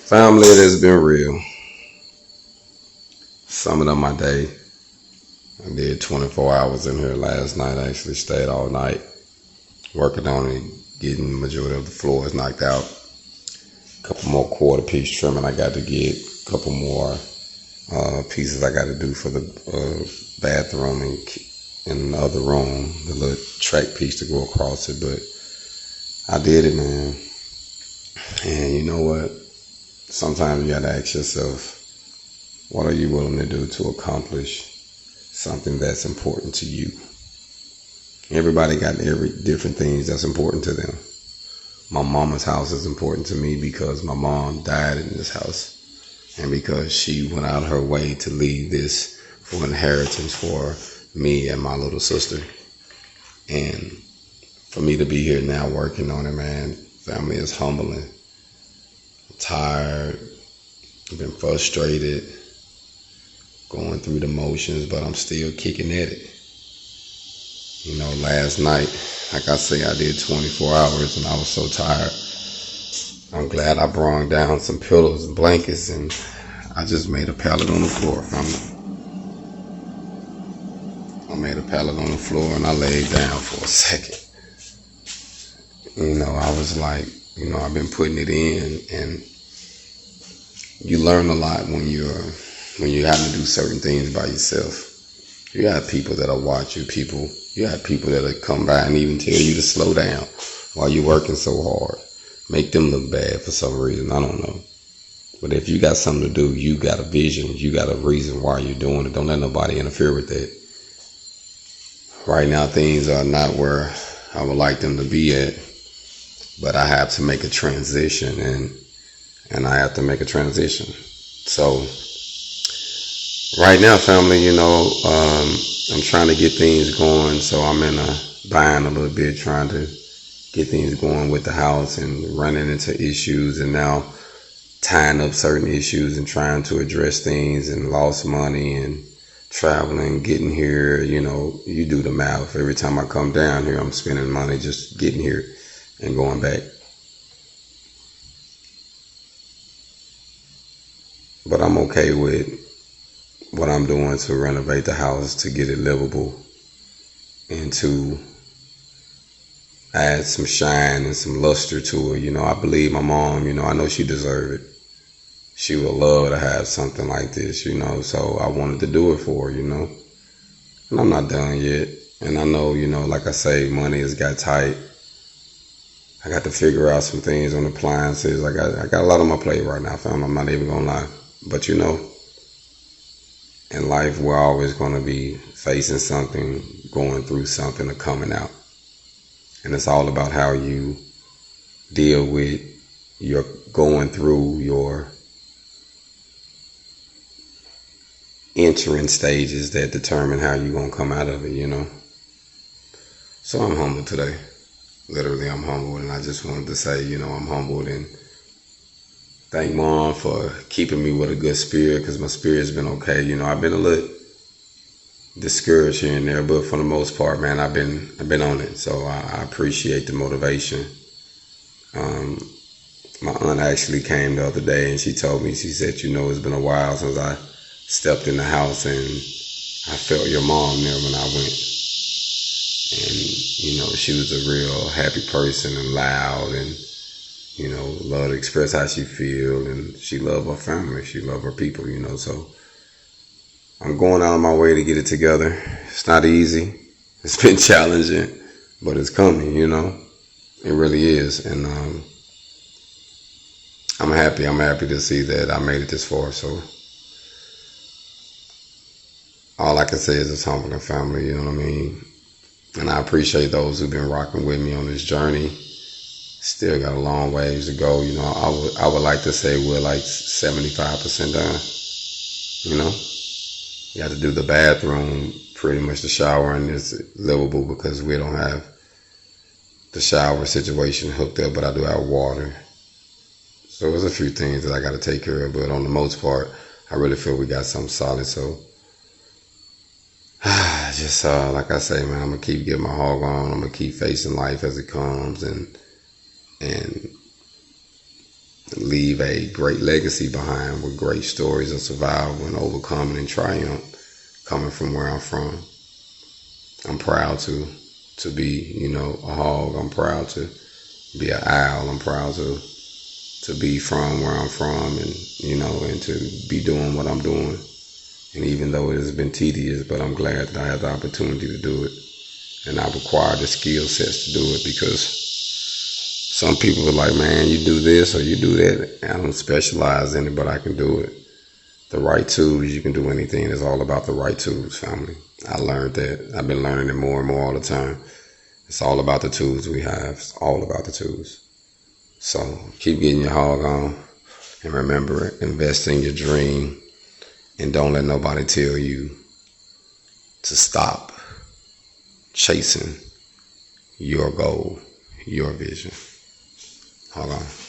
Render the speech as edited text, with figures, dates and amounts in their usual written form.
Family, it has been real. Summing up my day. I did 24 hours in here last night. I actually stayed all night working on it, getting the majority of the floors knocked out. A couple more quarter piece trimming I got to get. A couple more pieces I got to do for the bathroom and in the other room, the little track piece to go across it. But I did it, man. And you know what? Sometimes you got to ask yourself, what are you willing to do to accomplish something that's important to you? Everybody got different things that's important to them. My mama's house is important to me because my mom died in this house, and because she went out her way to leave this for inheritance for me and my little sister. And for me to be here now working on it, man, family, is humbling. I'm tired. I've been frustrated, going through the motions, but I'm still kicking at it. You know, last night, like I say, I did 24 hours and I was so tired. I'm glad I brought down some pillows and blankets, and I just made a pallet on the floor. I made a pallet on the floor and I laid down for a second. You know, I was like, you know, I've been putting it in, and you learn a lot when you have to do certain things by yourself. You got people that'll watch you. You got people that'll come by and even tell you to slow down while you're working so hard. Make them look bad for some reason. I don't know. But if you got something to do, you got a vision. You got a reason why you're doing it. Don't let nobody interfere with that. Right now, things are not where I would like them to be at. But I have to make a transition, and I have to make a transition. So right now, family, you know, I'm trying to get things going. So I'm in a bind a little bit, trying to get things going with the house and running into issues, and now tying up certain issues and trying to address things, and lost money and traveling, getting here. You know, you do the math. Every time I come down here, I'm spending money just getting here and going back. But I'm okay with what I'm doing to renovate the house, to get it livable, and to add some shine and some luster to it. You know, I believe my mom, you know, I know she deserves it. She would love to have something like this, you know, so I wanted to do it for her, you know. And I'm not done yet. And I know, you know, like I say, money has got tight. I got to figure out some things on appliances. I got a lot on my plate right now, fam. I'm not even gonna lie. But you know, in life, we're always gonna be facing something, going through something, or coming out. And it's all about how you deal with your going through your entering stages that determine how you're gonna come out of it, you know. So I'm humbled today. Literally, I'm humbled, and I just wanted to say, you know, I'm humbled and thank Mom for keeping me with a good spirit, because my spirit's been okay. You know, I've been a little discouraged here and there, but for the most part, man, I've been on it. So I appreciate the motivation. My aunt actually came the other day, and she told me, she said, you know, it's been a while since I stepped in the house, and I felt your mom there when I went. And, you know, she was a real happy person and loud, and, you know, love to express how she feel, and she loved her family. She loved her people, you know. So I'm going out of my way to get it together. It's not easy. It's been challenging, but it's coming, you know. It really is. And I'm happy. I'm happy to see that I made it this far. So all I can say is it's humbling, family, you know what I mean? And I appreciate those who've been rocking with me on this journey. Still got a long ways to go. You know, I would like to say we're like 75% done. You know, you have to do the bathroom, pretty much the showering is livable because we don't have the shower situation hooked up, but I do have water. So there's a few things that I got to take care of, but on the most part, I really feel we got something solid. So just like I say, man, I'm gonna keep getting my hog on. I'm gonna keep facing life as it comes, and leave a great legacy behind with great stories of survival and overcoming and triumph coming from where I'm from. I'm proud to be, a hog. I'm proud to be an owl. I'm proud to be from where I'm from and to be doing what I'm doing. And even though it has been tedious, but I'm glad that I had the opportunity to do it. And I've acquired the skill sets to do it, because some people are like, man, you do this or you do that. I don't specialize in it, but I can do it. The right tools, you can do anything. It's all about the right tools, family. I learned that. I've been learning it more and more all the time. It's all about the tools we have. It's all about the tools. So keep getting your hog on. And remember, invest in your dream. And don't let nobody tell you to stop chasing your goal, your vision. Hold on.